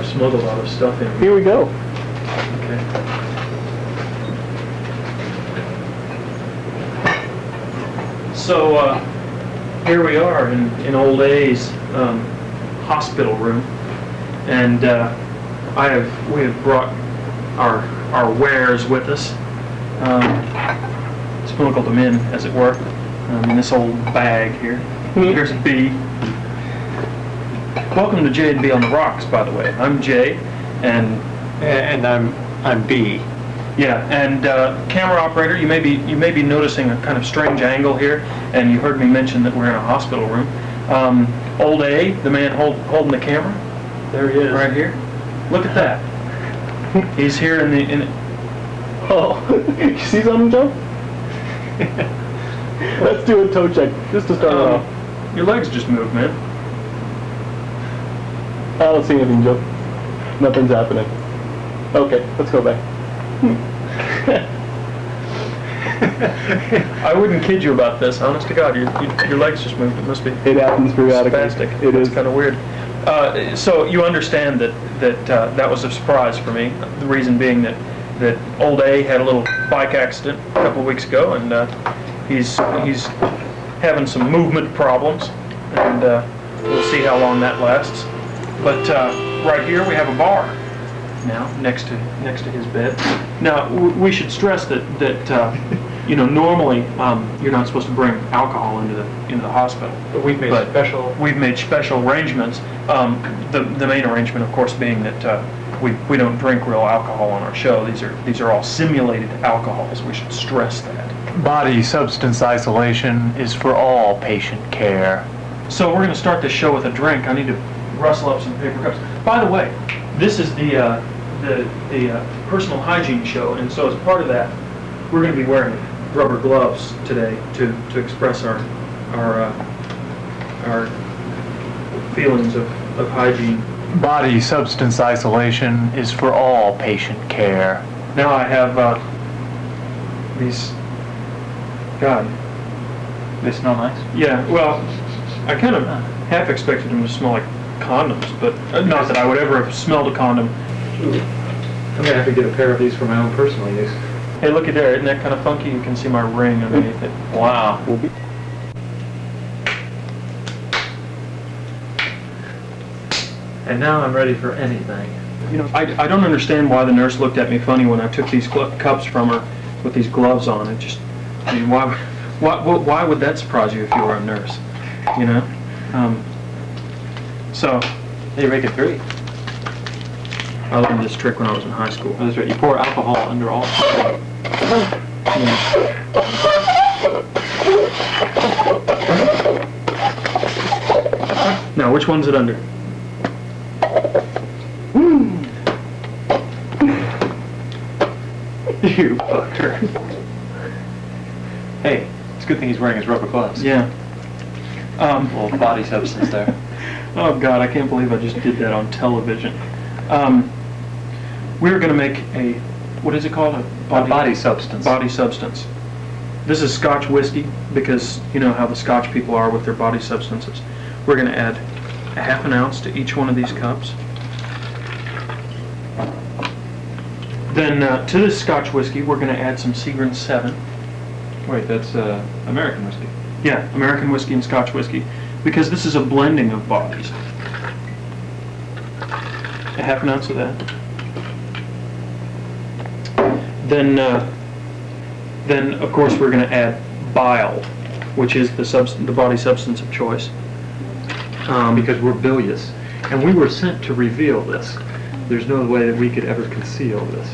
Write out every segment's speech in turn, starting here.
Smuggled a lot of stuff in. Here we go. Okay. So here we are in old A's hospital room, and we have brought our wares with us. Smuggled them in, as it were, in this old bag here. Here's B. Welcome to J&B on the ROX, by the way. I'm Jay, and I'm B. Yeah, and camera operator, you may be noticing a kind of strange angle here, and you heard me mention that we're in a hospital room. Old A, the man holding the camera, there he is, right here. Look at that. He's here in the. Oh, you see something, Joe? Let's do a toe check just to start off. Your legs just moved, man. I don't see anything, Joe. Nothing's happening. Okay, let's go back. I wouldn't kid you about this, honest to God. Your legs just moved. It must be. It happens periodically. Spastic. It is kind of weird. So you understand that was a surprise for me. The reason being that old A had a little bike accident a couple of weeks ago, and he's having some movement problems, and we'll see how long that lasts. But right here we have a bar now next to his bed. Now we should stress that normally you're not supposed to bring alcohol into the hospital. But we've made special arrangements. The main arrangement, of course, being that we don't drink real alcohol on our show. These are all simulated alcohols. We should stress that. Body substance isolation is for all patient care. So we're going to start this show with a drink. I need to rustle up some paper cups. By the way, this is the personal hygiene show, and so as part of that, we're going to be wearing rubber gloves today to express our feelings of hygiene. Body substance isolation is for all patient care. Now I have these. God, they smell nice? Yeah. Well, I kind of half expected them to smell like condoms, but not that I would ever have smelled a condom. Ooh. I'm going to have to get a pair of these for my own personal use. Hey, look at there. Isn't that kind of funky? You can see my ring underneath it. Wow. And now I'm ready for anything. You know, I don't understand why the nurse looked at me funny when I took these cups from her with these gloves on. Why would that surprise you if you were a nurse? You know? So, They make it three. I learned this trick when I was in high school. Oh, that's right. You pour alcohol under all. Now, which one's it under? You fucker. Hey, it's a good thing he's wearing his rubber gloves. Yeah. A little body substance there. Oh God, I can't believe I just did that on television. We're going to make a, what is it called? A body substance. Body substance. This is Scotch whiskey, because you know how the Scotch people are with their body substances. We're going to add a half an ounce to each one of these cups. Then to this Scotch whiskey, we're going to add some Seagram's 7. Wait, that's American whiskey. Yeah, American whiskey and Scotch whiskey, because this is a blending of bodies. A half an ounce of that. Then of course we're going to add bile, which is the body substance of choice. Because we're bilious, and we were sent to reveal this. There's no way that we could ever conceal this.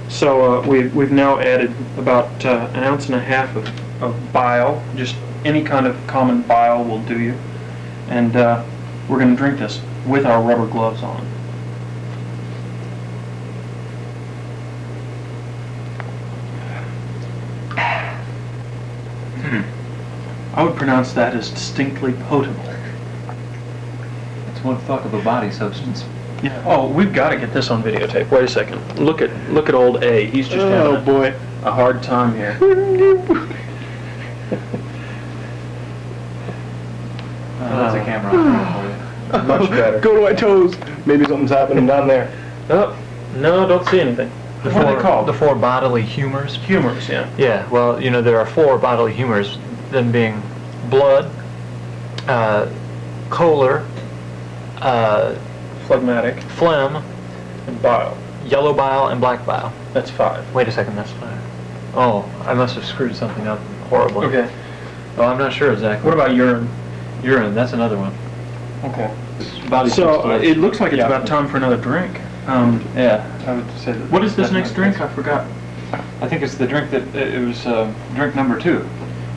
So we've now added about an ounce and a half of bile, just any kind of common bile will do you. And we're going to drink this with our rubber gloves on. I would pronounce that as distinctly potable. It's one fuck of a body substance. Yeah. Oh, we've got to get this on videotape. Wait a second. Look at old A. He's just having a hard time here. That's a camera for you. Much better. Go to my toes. Maybe something's happening down there. Oh, no, don't see anything. What are they called? The four bodily humors. Humors, yeah. Yeah, well, you know, there are four bodily humors, them being blood, choler, Phlegmatic phlegm, and bile. yellow bile, and black bile. That's 5. Wait a second, that's 5. Oh, I must have screwed something up horribly. Okay. Well, I'm not sure exactly. What about urine? Urine? That's another one. Okay. Body So substance. it looks like it's Yeah. about time for another drink. Yeah, I would say that. What is this that's next my drink? guess. I forgot. I think it's the drink that it was drink number 2.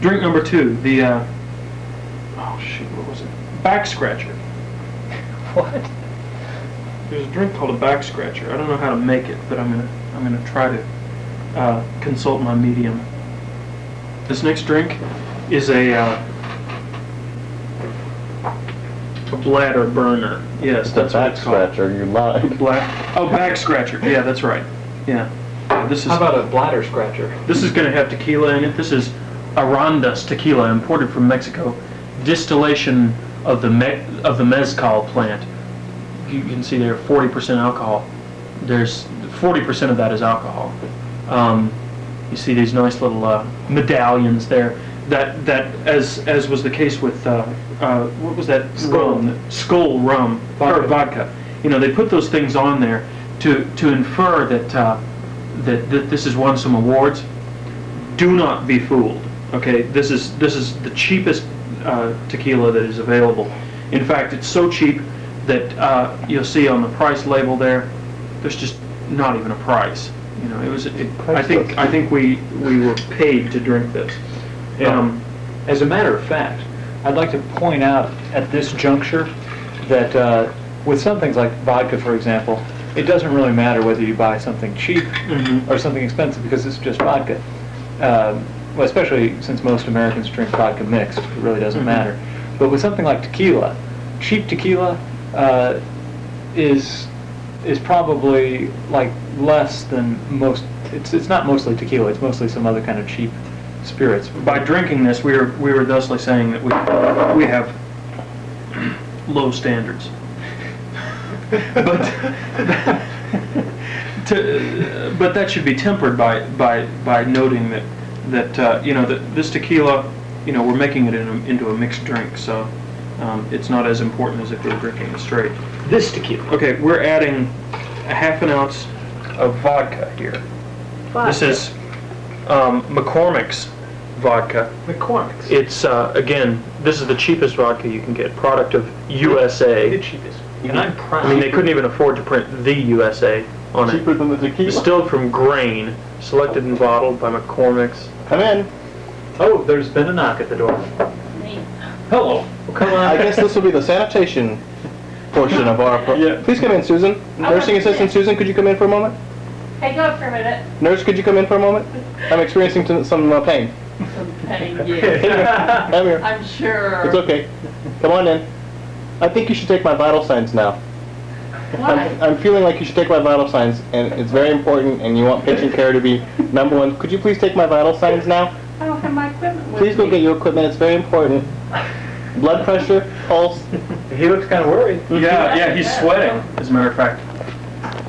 Drink number 2, the oh shoot, what was it? Back scratcher. What? There's a drink called a back scratcher. I don't know how to make it, but I'm gonna try to consult my medium. This next drink is a bladder burner. Yes, that's what it's called. Scratcher, you lied. Back scratcher. Yeah, that's right. Yeah. This is How about a bladder scratcher? This is going to have tequila in it. This is Arandas tequila, imported from Mexico. Distillation of the mezcal plant. You can see there 40% alcohol. There's 40% of that is alcohol. You see these nice little medallions there. That as was the case with what was that rum? Skull rum or vodka. You know, they put those things on there to infer that this has won some awards. Do not be fooled. Okay, this is the cheapest tequila that is available. In fact, it's so cheap that you'll see on the price label there, there's just not even a price. You know, I think we were paid to drink this. As a matter of fact, I'd like to point out at this juncture that with some things like vodka, for example, it doesn't really matter whether you buy something cheap or something expensive because it's just vodka. Well, especially since most Americans drink vodka mixed, it really doesn't matter. But with something like tequila, cheap tequila is probably like less than most. It's not mostly tequila. It's mostly some other kind of cheap spirits. By drinking this, we were thusly saying that we have low standards. But that should be tempered by noting that you know, that this tequila, you know, we're making it into a mixed drink, so it's not as important as if we were drinking it straight. This tequila. Okay, we're adding a ½ ounce of vodka here. This is McCormick's vodka. McCormick's. It's again, this is the cheapest vodka you can get, product of USA. The cheapest. And I'm proud. I mean, they couldn't even afford to print the USA on it. Cheaper than the tequila. Distilled from grain, selected and bottled by McCormick's. Come in. Oh, there's been a knock at the door. Hello. Well, come on. I guess this will be the sanitation portion of our... Yeah. Please come in, Susan. Nursing assistant Susan, could you come in for a moment? Hey, go up for a minute. Nurse, could you come in for a moment? I'm experiencing some pain. Some pain, yeah. Come here. I'm sure. It's okay. Come on in. I think you should take my vital signs now. What? I'm feeling like you should take my vital signs, and it's very important, and you want patient care to be number one. Could you please take my vital signs now? I don't have my equipment with Please go me. get your equipment. It's very important. Blood pressure, pulse. He looks kind of worried. Yeah, he's sweating, as a matter of fact.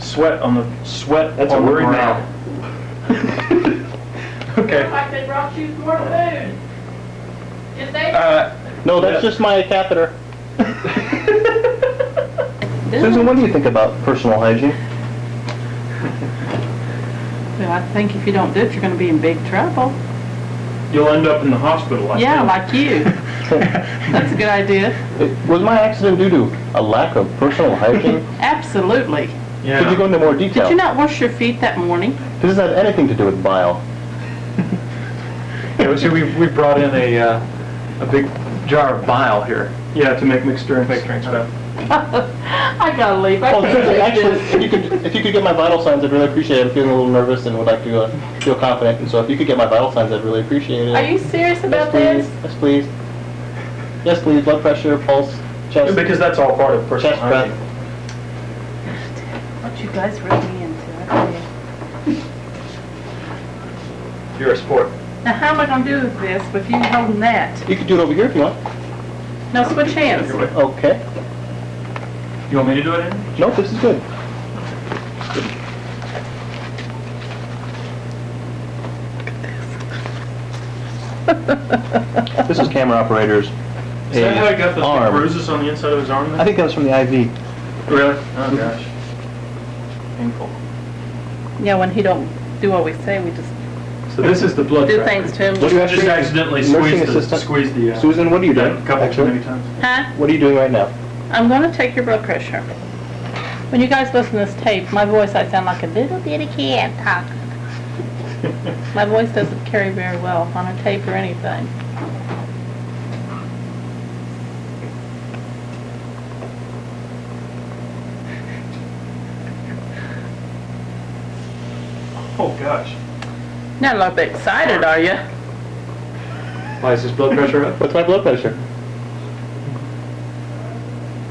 Sweat on the sweat. That's on a the worried brow. Okay. Like they brought you more food. Did they? No, that's just my catheter. Susan, what do you think about personal hygiene? Well, I think if you don't do it, you're going to be in big trouble. You'll end up in the hospital, I Yeah, think. like you. That's a good idea. Was my accident due to a lack of personal hygiene? Absolutely. Yeah. Could you go into more detail? Did you not wash your feet that morning? Does this have anything to do with bile? Okay, well, see, we brought in a big jar of bile here. Yeah, to make mixed drinks. Make drinks better. I gotta leave. I Oh, can't Susan, take actually, this. if you could get my vital signs, I'd really appreciate it. I'm feeling a little nervous and would like to feel confident, and so if you could get my vital signs, I'd really appreciate it. Are you serious about Yes, this? please. Yes, please. Yes, please. Blood pressure, pulse, chest, Because that's all part of personal chest breath. hygiene. What you guys really into, I tell you. You're a sport. Now, how am I gonna do this with you holding that? You could do it over here if you want. No, switch hands. Okay. You want me to do it, Andy? No, this is good. This is camera operator's Is that how he got those big arm. bruises on the inside of his arm then? I think that was from the IV. Really? Oh, gosh. Painful. Yeah, when he don't do what we say, we just So this is the blood do pressure. things to him. What do you Just actually? accidentally Nursing squeeze assistant? the, Susan, what are you doing? a couple too actually? many times. Huh? What are you doing right now? I'm gonna take your blood pressure. When you guys listen to this tape, my voice, I sound like a little bitty kid talking. My voice doesn't carry very well on a tape or anything. Oh, gosh. Not a little bit excited, are you? Why is his blood pressure up? What's my blood pressure?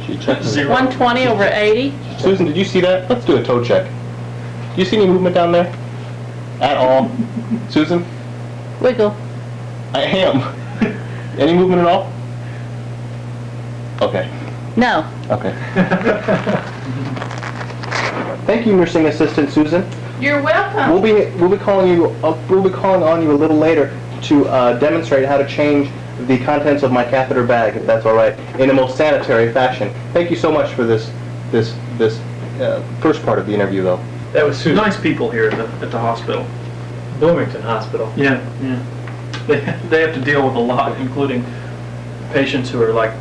She checked. Zero. 120 over 80. Susan, did you see that? Let's do a toe check. Do you see any movement down there? At all? Susan? Wiggle. I am. Any movement at all? Okay. No. Okay. Thank you, nursing assistant Susan. You're welcome. We'll be calling on you a little later to demonstrate how to change the contents of my catheter bag, if that's all right, in the most sanitary fashion. Thank you so much for this first part of the interview, though. That was Susan. Nice people here at the hospital. Bloomington Hospital. Yeah, yeah. They have to deal with a lot, including patients who are like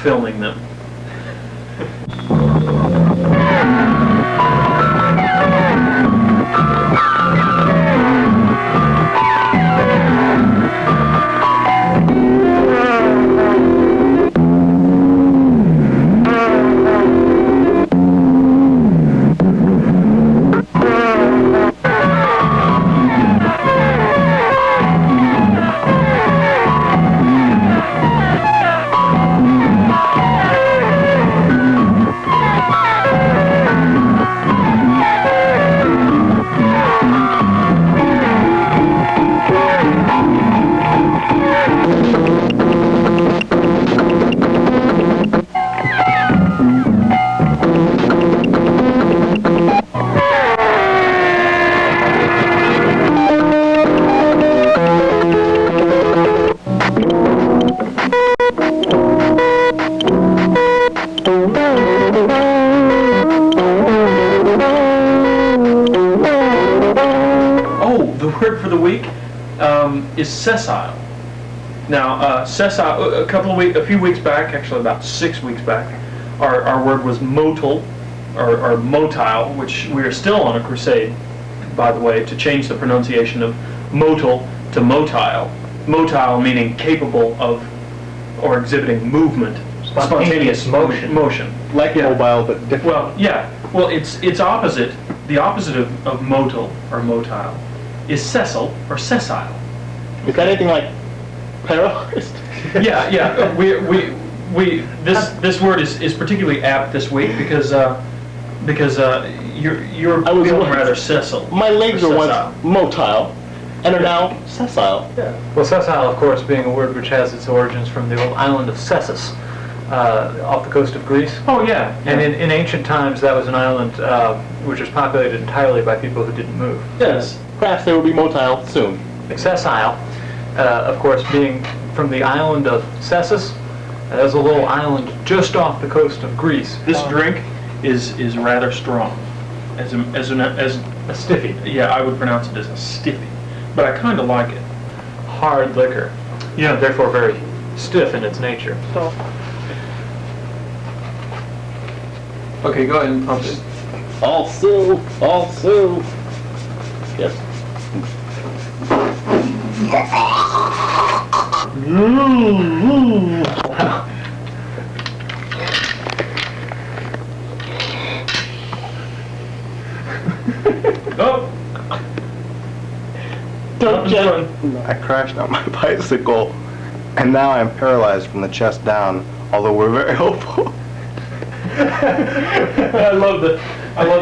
filming them. Word for the week is sessile. Now, sessile. A few weeks back, actually about 6 weeks back, our word was motile, or motile, which we are still on a crusade, by the way, to change the pronunciation of motile to motile. Motile meaning capable of or exhibiting movement, Spontaneous motion. Like Yeah. mobile, but different. Well, yeah. Well, it's opposite. The opposite of motile or motile is sessile or sessile. Is that anything like paralyzed? Yeah. This word is particularly apt this week because you're I was feeling once- rather sessile. My legs or were once sessile. motile and are now sessile. Well, sessile, of course, being a word which has its origins from the old island of Sessus, off the coast of Greece. Oh yeah. And in ancient times, that was an island which was populated entirely by people who didn't move. Yes. Perhaps they will be motile soon. Sessile, of course, being from the island of Sessus, there's a little island just off the coast of Greece. This drink is rather strong. As A stiffy, yeah, I would pronounce it as a stiffy, but I kind of like it. hard liquor, Yeah. therefore very stiff in its nature. So, Okay, go ahead and pump it. Also. Yes. Oh! Don't Nothing's jump. I crashed on my bicycle, and now I'm paralyzed from the chest down, although we're very hopeful. I love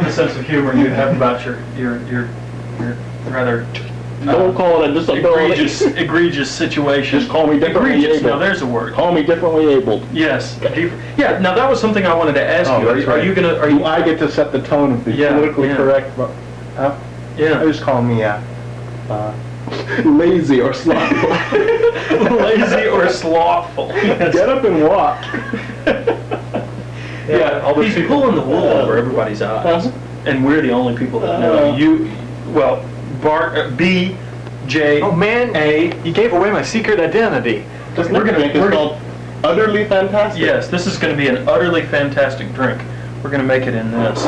the sense of humor you have about your rather Don't call it a disability. egregious situation. Just call me differently Egregious. abled. Now there's a word. Call me differently abled. Yes. Yeah. Now that was something I wanted to ask Oh, you. that's Are right. you gonna? Are you? I get to set the tone of the Yeah, politically yeah. correct. I Yeah. just call me lazy or slothful. Lazy or slothful. Yes. Get up and walk. Yeah. all those He's people- pulling the wool over everybody's eyes, and we're the only people that know. You. Well, B, J. Oh man, A. you gave away my secret identity. This We're gonna- drink we're is gonna- called Utterly Fantastic. Yes, this is going to be an utterly fantastic drink. We're going to make it in this.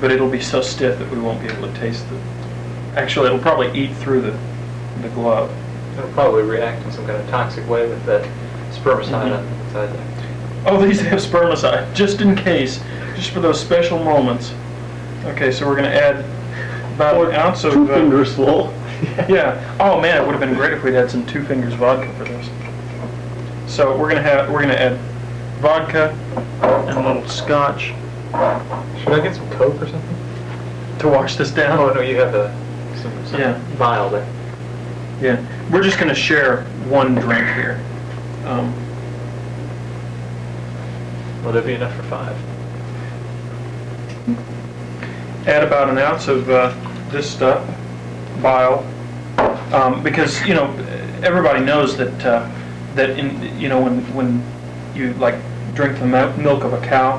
But it'll be so stiff that we won't be able to taste it. Actually, it'll probably eat through the glove. It'll probably react in some kind of toxic way with that spermicide inside there. Oh, these have spermicide, just in case, just for those special moments. Okay, so we're going to add about an ounce of... 2 fingers full. Yeah. Oh man, it would have been great if we'd had some 2 fingers vodka for this. So we're gonna add vodka and a little scotch Should I get some Coke or something? to wash this down. Oh no, you have some Yeah. vial there. Yeah. We're just gonna share one drink here. Will there be enough for 5? Add about an ounce of this stuff, bile, because everybody knows that that when you like drink the milk of a cow,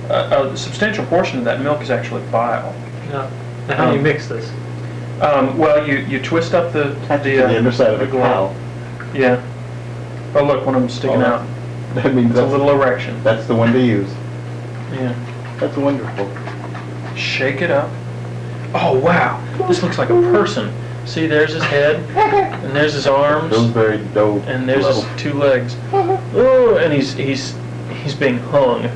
a substantial portion of that milk is actually bile. No. Now how do you mix this? Well, you twist up the underside of a glove. cow. Yeah. Oh look, one of them's sticking Oh. out. That means It's a little erection. that's the one to use. Yeah. That's wonderful. Shake it up. Oh wow, this looks like a person. See, there's his head, and there's his arms, Those very dope. and there's his 2 legs. Oh, and he's being hung.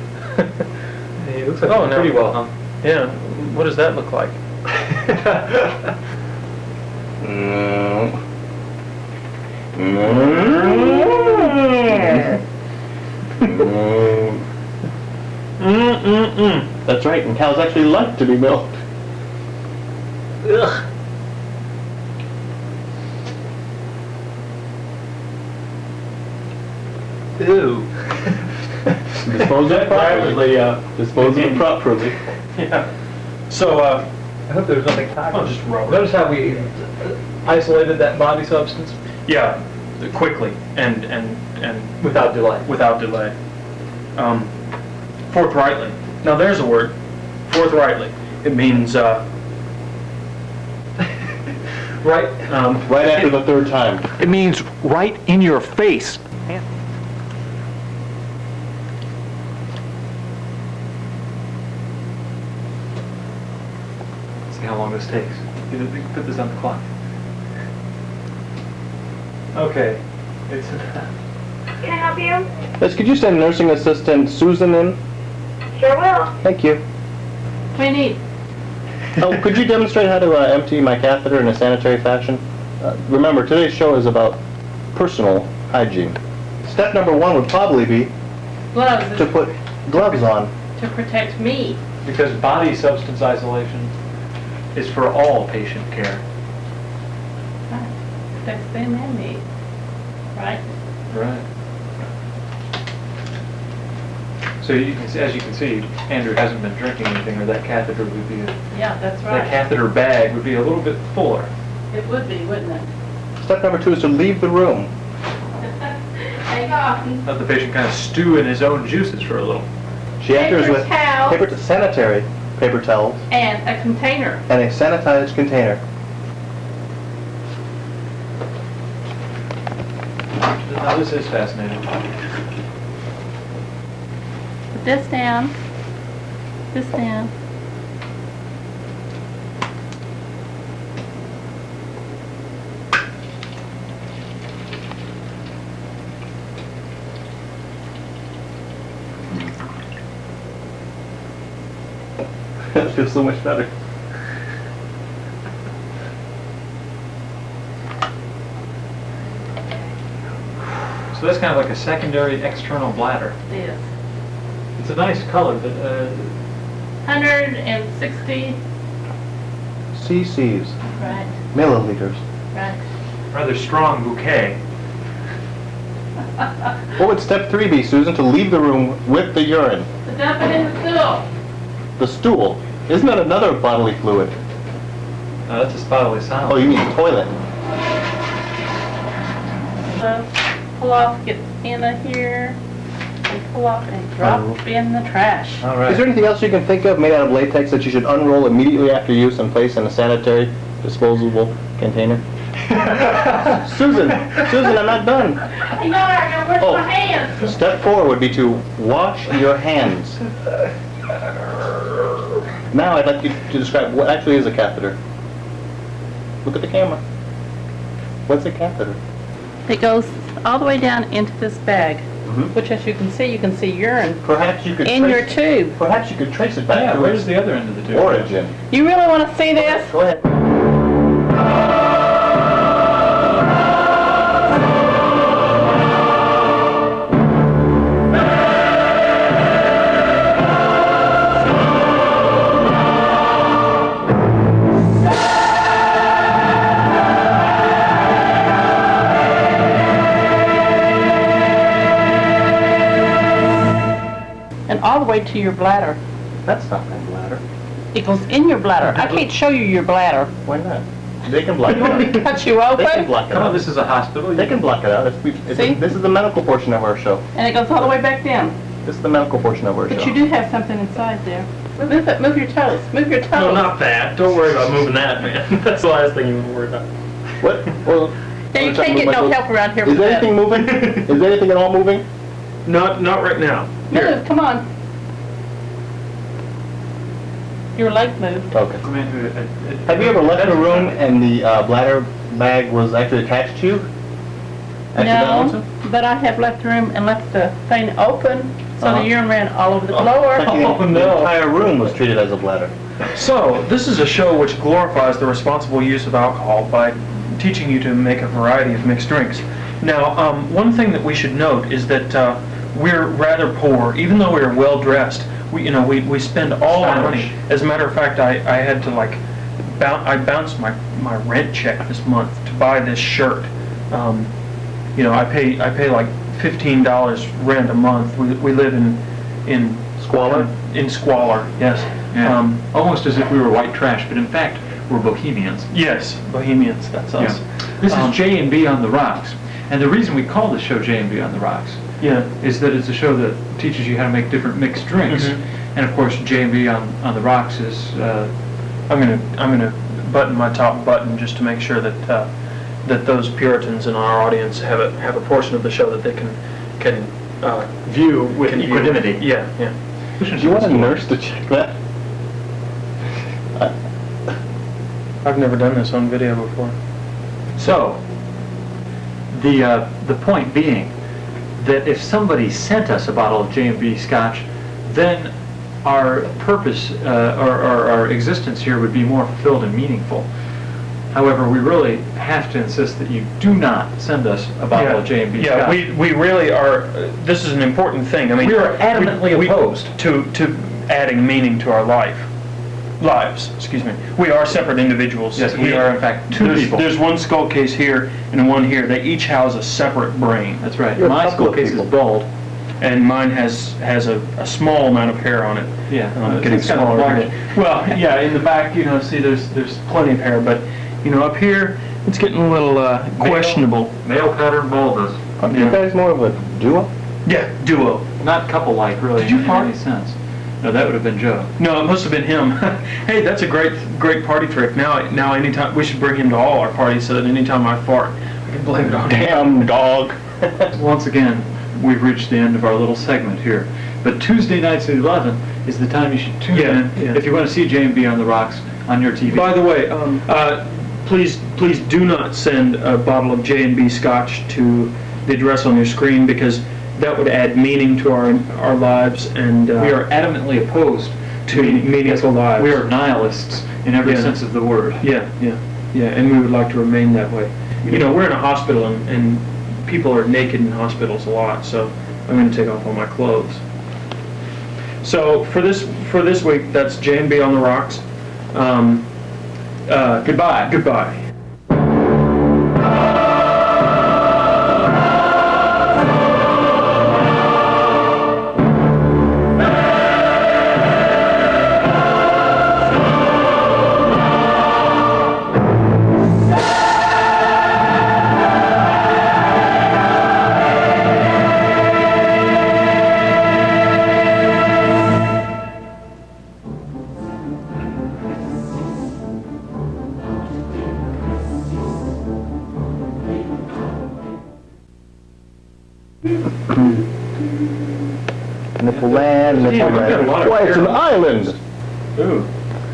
He looks like Oh, he's no. pretty well hung. Yeah. What does that look like? That's right, and cows actually like to be milked. Ugh. Ew. Dispose of it properly. Dispose of it properly. Yeah. So, I hope there's nothing toxic. I'll just rub it. Notice how we isolated that body substance yeah, quickly and without delay. without delay. Forthrightly. Now there's a word. Forthrightly. It means Right. Right after the 3rd time. It means right in your face. See how long this takes. You can put this on the clock. okay. It's Can I help you? Yes, could you send nursing assistant Susan in? Sure will. Thank you. What do you need? Oh, could you demonstrate how to empty my catheter in a sanitary fashion? Remember, today's show is about personal hygiene. Step number 1 would probably be Gloves to put gloves on. to protect me. Because body substance isolation is for all patient care. Protects them and me. Right? Right. So you can, as you can see, Andrew hasn't been drinking anything, or that catheter would be, Yeah, that's that right. catheter bag would be a little bit fuller. It would be, wouldn't it? Step number 2 is to leave the room. Hang on. Let the patient kind of stew in his own juices for a little. She enters Paper with towel. sanitary paper towels And a container. and a sanitized container. Now this is fascinating. Put this down. This down. feel so much better. So that's kind of like a secondary external bladder. Yes. It's a nice color, but 160, cc's, right, milliliters. right. rather strong bouquet. What would step 3 be, Susan? To leave the room with the urine. To dump it in the stool. The stool. Isn't that another bodily fluid? That's a bodily solid. Oh, you mean the toilet. So pull off, get Anna here, and pull off and drop in the trash. All right. Is there anything else you can think of made out of latex that you should unroll immediately after use and place in a sanitary, disposable container? Susan, I'm not done. Hang on, I gotta wash Oh. my hands. Step 4 would be to wash your hands. Now I'd like you to describe what actually is a catheter. Look at the camera. What's a catheter? It goes all the way down into this bag, Mhm. which as you can see urine Perhaps you could in your trace, tube. perhaps you could trace it back Yeah, to where's its the other end of the tube? origin. You really want to see this? Go ahead. And all the way to your bladder. That's not my bladder. It goes in your bladder. I can't show you your bladder. Why not? They can block it You want me out. to cut you They can open? block it Come on, out. this is a hospital. They can block it out. See? This is the medical portion of our show. And it goes all the way back down. This is the medical portion of our But show. you do have something inside there. Move it, move your toes, move your toes. No, not that. Don't worry about moving that, man. That's the last thing you want to worry about. What? Well, Yeah, you I'm trying can't to get move my no toes. help around here Is with that. anything moving? Is anything at all moving? Not right now. Here. Move, come on. Your leg moved. Okay. Have Have you ever left a room and the bladder bag was actually attached to you? No, but I have left the room and left the thing open, so Uh-huh. the urine ran all over the floor. Actually, Oh, the no. entire room was treated as a bladder. So, this is a show which glorifies the responsible use of alcohol by teaching you to make a variety of mixed drinks. Now, one thing that we should note is that we're rather poor, even though we're well dressed. We spend all our money. As a matter of fact, I had to I bounced my rent check this month to buy this shirt. I pay like $15 rent a month. We live in Squalor? In squalor, yes. Yeah. Almost as if we were white trash, but in fact, we're bohemians. Yes, Bohemians, that's us. This is J&B on the Rocks. And the reason we call this show J&B on the Rocks Yeah. is that it's a show that teaches you how to make different mixed drinks. Mhm. And of course, J&B on the Rocks is... I'm gonna button my top button just to make sure that those Puritans in our audience have a portion of the show that they can view with equanimity. Yeah. Do you want a nurse to check that? I've never done this on video before. So, the point being that if somebody sent us a bottle of J&B Scotch, then our purpose or our existence here would be more fulfilled and meaningful. However, we really have to insist that you do not send us a bottle of J&B Yeah, Scotch. we really are. This is an important thing. I mean, We are adamantly opposed to adding meaning to our lives. Excuse me. We are separate individuals. Yes, we are in fact two people. There's one skull case here and one here. They each house a separate brain. That's right. You're a My couple skull of case people. is bald. And mine has a small amount of hair on it. Yeah, Getting it's kind of smaller. large. every day. Well, yeah, in the back, see, there's plenty of hair, but up here, it's getting a little questionable. Male pattern baldness. Aren't you guys more of a duo? Yeah, duo. Not couple-like, really. Did you in fart? any sense. No, that would have been Joe. No, it must have been him. Hey, that's a great party trick. Now, anytime we should bring him to all our parties, so that anytime I fart, I can blame it on him. Damn dog. Once again, we've reached the end of our little segment here. But Tuesday nights at 11 is the time you should tune Yeah, in yeah. if you want to see J&B on the Rocks on your TV. By the way, please do not send a bottle of J&B Scotch to the address on your screen, because that would add meaning to our lives, and we are adamantly opposed to meaningful lives. We are nihilists in every Yeah. sense of the word. Yeah, and we would like to remain that way. You know, we're in a hospital, and people are naked in hospitals a lot, so I'm going to take off all my clothes. So for this week, that's J&B on the rocks. Goodbye. Goodbye. Nipple land, nipple Yeah, we've got a lot of Why, it's an hair. island! Ooh.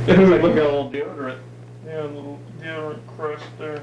Look at a little deodorant. Yeah, a little deodorant crust there.